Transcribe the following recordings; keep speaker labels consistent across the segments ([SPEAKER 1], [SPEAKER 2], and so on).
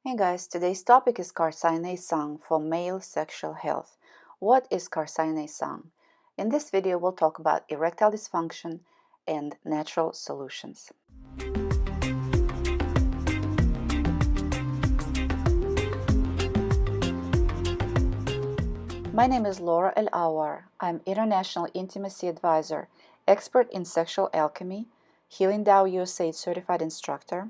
[SPEAKER 1] Hey guys, today's topic is Karsai Nei Tsang for male sexual health. What is Karsai Nei Tsang? In this video, we'll talk about erectile dysfunction and natural solutions. My name is Laura El Awar. I'm International Intimacy Advisor, expert in sexual alchemy, Healing Tao USA certified instructor,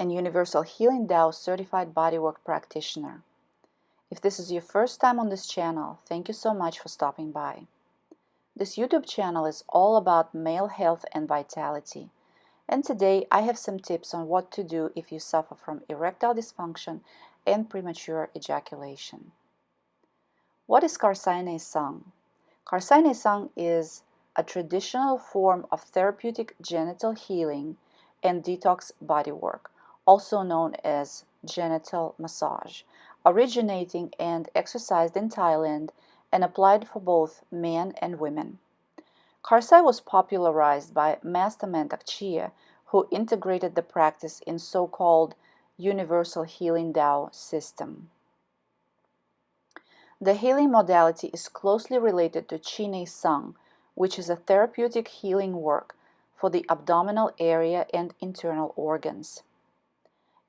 [SPEAKER 1] and Universal Healing Tao certified bodywork practitioner. If this is your first time on this channel, thank you so much for stopping by. This YouTube channel is all about male health and vitality, and today I have some tips on what to do if you suffer from erectile dysfunction and premature ejaculation. What is Karsai Nei Tsang? Karsai Nei Tsang is a traditional form of therapeutic genital healing and detox bodywork, also known as genital massage, originating and exercised in Thailand and applied for both men and women. Karsai was popularized by Master Mantak Chia, who integrated the practice in so-called Universal Healing Tao system. The healing modality is closely related to Chi Nei Tsang, which is a therapeutic healing work for the abdominal area and internal organs.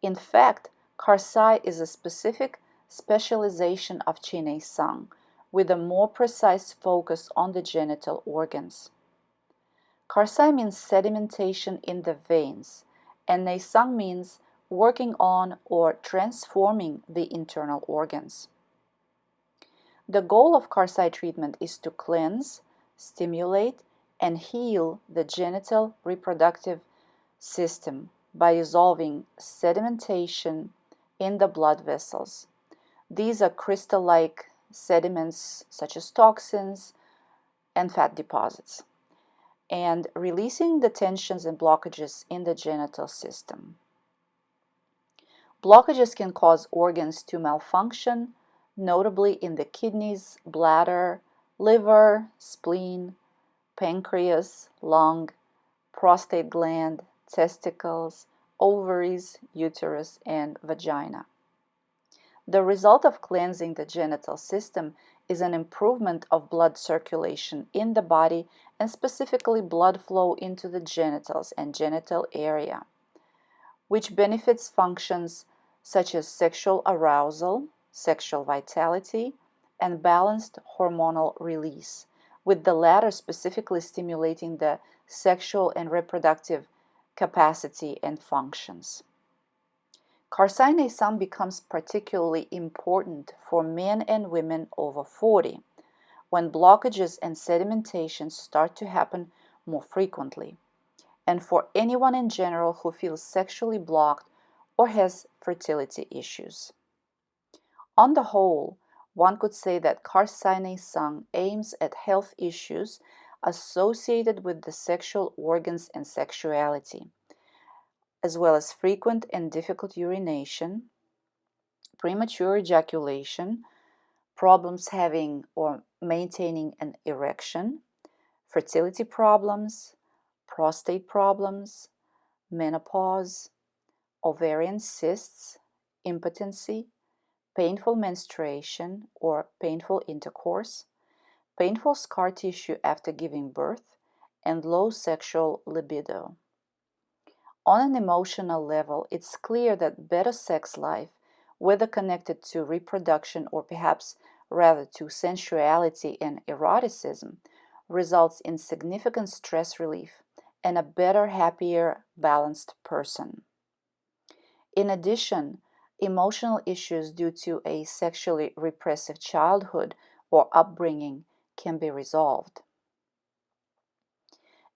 [SPEAKER 1] In fact, Karsai is a specific specialization of Chi Nei Tsang, with a more precise focus on the genital organs. Karsai means sedimentation in the veins, and Nei Tsang means working on or transforming the internal organs. The goal of Karsai treatment is to cleanse, stimulate, and heal the genital reproductive system by dissolving sedimentation in the blood vessels. These are crystal-like sediments such as toxins and fat deposits, and releasing the tensions and blockages in the genital system. Blockages can cause organs to malfunction, notably in the kidneys, bladder, liver, spleen, pancreas, lung, prostate gland, testicles, ovaries, uterus, and vagina. The result of cleansing the genital system is an improvement of blood circulation in the body and specifically blood flow into the genitals and genital area, which benefits functions such as sexual arousal, sexual vitality, and balanced hormonal release, with the latter specifically stimulating the sexual and reproductive capacity and functions. Karsai Nei Tsang becomes particularly important for men and women over 40, when blockages and sedimentations start to happen more frequently, and for anyone in general who feels sexually blocked or has fertility issues. On the whole, one could say that Karsai Nei Tsang aims at health issues associated with the sexual organs and sexuality, as well as frequent and difficult urination, premature ejaculation, problems having or maintaining an erection, fertility problems, prostate problems, menopause, ovarian cysts, impotency, painful menstruation or painful intercourse, painful scar tissue after giving birth, and low sexual libido. On an emotional level, it's clear that better sex life, whether connected to reproduction or perhaps rather to sensuality and eroticism, results in significant stress relief and a better, happier, balanced person. In addition, emotional issues due to a sexually repressive childhood or upbringing can be resolved.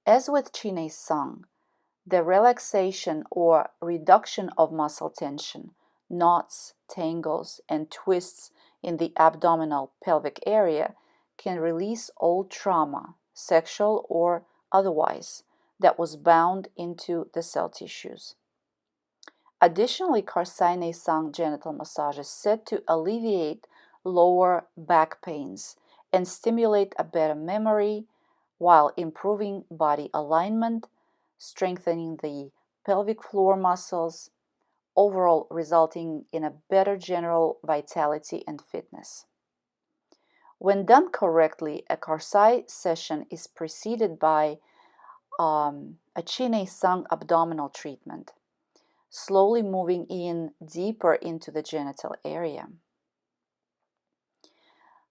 [SPEAKER 1] As with Chi Nei Tsang, the relaxation or reduction of muscle tension, knots, tangles, and twists in the abdominal pelvic area can release old trauma, sexual or otherwise, that was bound into the cell tissues. Additionally, Karsai Nei Tsang genital massage is said to alleviate lower back pains and stimulate a better memory while improving body alignment, strengthening the pelvic floor muscles, overall resulting in a better general vitality and fitness. When done correctly, a Karsai session is preceded by a Karsai Nei Tsang abdominal treatment, slowly moving in deeper into the genital area.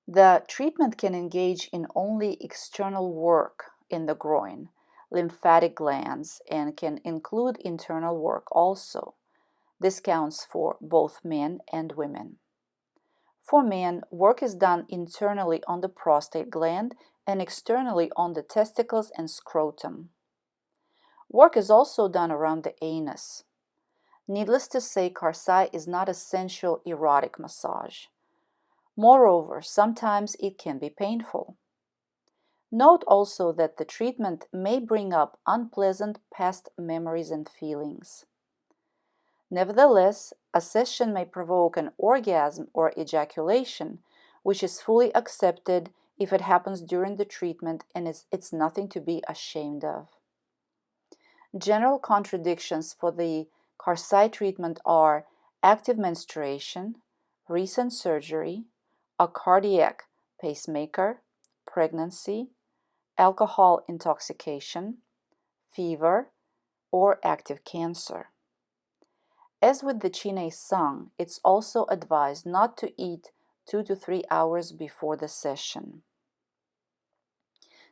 [SPEAKER 1] The treatment can engage in only external work in the groin, lymphatic glands, and can include internal work also. This counts for both men and women. For men, work is done internally on the prostate gland and externally on the testicles and scrotum. Work is also done around the anus. Needless to say, Karsai is not a sensual erotic massage. Moreover, sometimes it can be painful. Note also that the treatment may bring up unpleasant past memories and feelings. Nevertheless, a session may provoke an orgasm or ejaculation, which is fully accepted if it happens during the treatment, and it's nothing to be ashamed of. General contradictions for the Karsai treatment are active menstruation, recent surgery, a cardiac pacemaker, pregnancy, alcohol intoxication, fever, or active cancer. As with the Karsai Nei Tsang, it's also advised not to eat 2 to 3 hours before the session.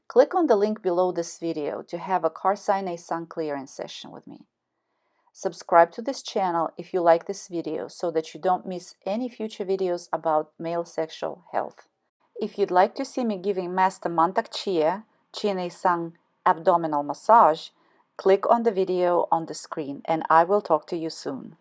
[SPEAKER 1] Click on the link below this video to have a Karsai Nei Tsang clearance session with me. Subscribe to this channel if you like this video so that you don't miss any future videos about male sexual health. If you'd like to see me giving Master Mantak Chia, Karsai Nei Tsang abdominal massage, click on the video on the screen and I will talk to you soon.